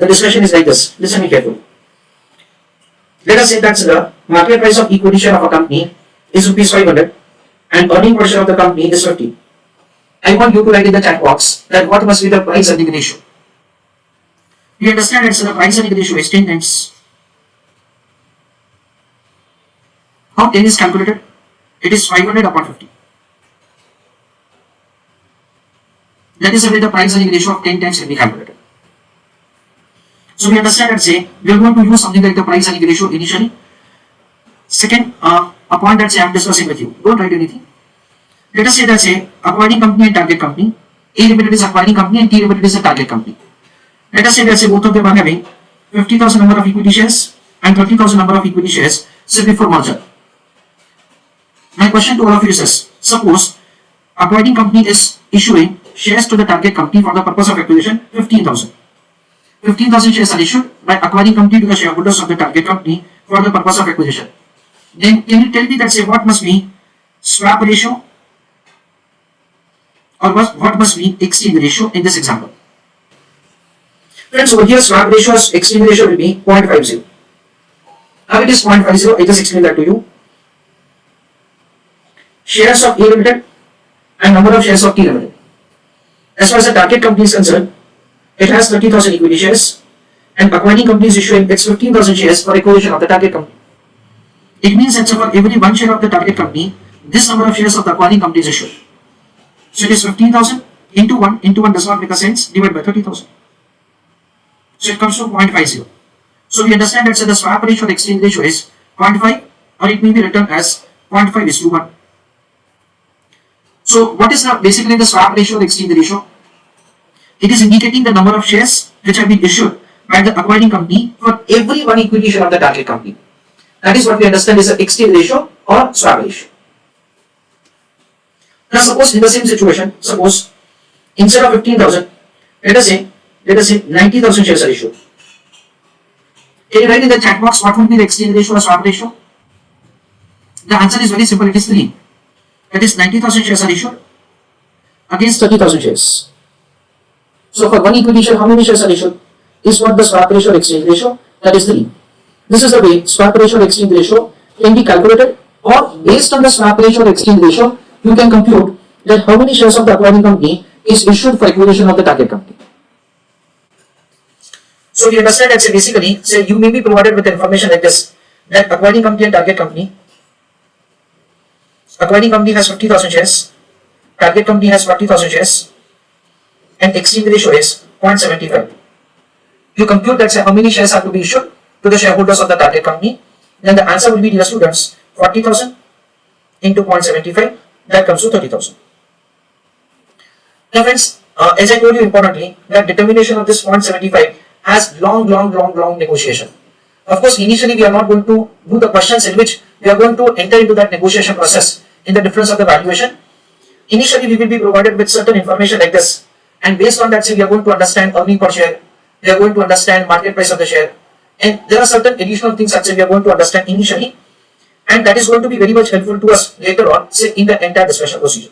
the discussion is like this. Listen me carefully. Let us say that the market price of equity share of a company is rupees 500 and earning per share of the company is 50. I want you to write in the chat box that what must be the price earning ratio. You understand that the price earning ratio is 10 times. How 10 is calculated? It is 500 upon 50. That is the way the price earning ratio of 10 times can be calculated. So we understand that say we are going to use something like the price earning ratio initially. Second, a point that say I am discussing with you. Don't write anything. Let us say that say acquiring company and target company. A limited is acquiring company and T limited is a target company. Let us say that say both of them are having 50,000 number of equity shares and 30,000 number of equity shares simply for merger. My question to all of you is, suppose acquiring company is issuing shares to the target company for the purpose of acquisition 15,000. 15,000 shares are issued by acquiring company to the shareholders of the target company for the purpose of acquisition. Then can you tell me that say what must be swap ratio or what must be exchange ratio in this example? Friends, over here swap ratio, exchange ratio will be 0.50. How it is 0.50? I just explain that to you. Shares of A limited and number of shares of T limited. As far as the target company is concerned, it has 30,000 equity shares and acquiring company is issuing its 15,000 shares for acquisition of the target company. It means that for every one share of the target company, this number of shares of the acquiring company is issued. So it is 15,000 into 1 does not make a sense, divided by 30,000. So it comes to 0.50. So we understand that the swap ratio or exchange ratio is 0.5 or it may be written as 0.5:1. So what is basically the swap ratio or exchange ratio? It is indicating the number of shares which have been issued by the acquiring company for every one equity share of the target company. That is what we understand is the exchange ratio or swap ratio. Now suppose in the same situation, suppose instead of 15,000, let us say 90,000 shares are issued. Can you write in the chat box what would be the exchange ratio or swap ratio? The answer is very simple, it is 3. That is 90,000 shares are issued against 30,000 shares. So for one equity share, how many shares are issued? Is what the swap ratio or exchange ratio? That is 3. This is the way swap ratio or exchange ratio can be calculated, or based on the swap ratio or exchange ratio, you can compute that how many shares of the acquiring company is issued for acquisition of the target company. So we understand that basically, you may be provided with information like this, that acquiring company and target company. Acquiring company has 50,000 shares, target company has 40,000 shares, and exchange ratio is 0.75. You compute that how many shares are to be issued to the shareholders of the target company, then the answer will be, dear students, 40,000 into 0.75, that comes to 30,000. Now friends, as I told you importantly, that determination of this 0.75 has long negotiation. Of course, initially we are not going to do the questions in which we are going to enter into that negotiation process in the difference of the valuation. Initially we will be provided with certain information like this, and based on that we are going to understand earning per share, we are going to understand market price of the share, and there are certain additional things that we are going to understand initially, and that is going to be very much helpful to us later on in the entire discussion procedure.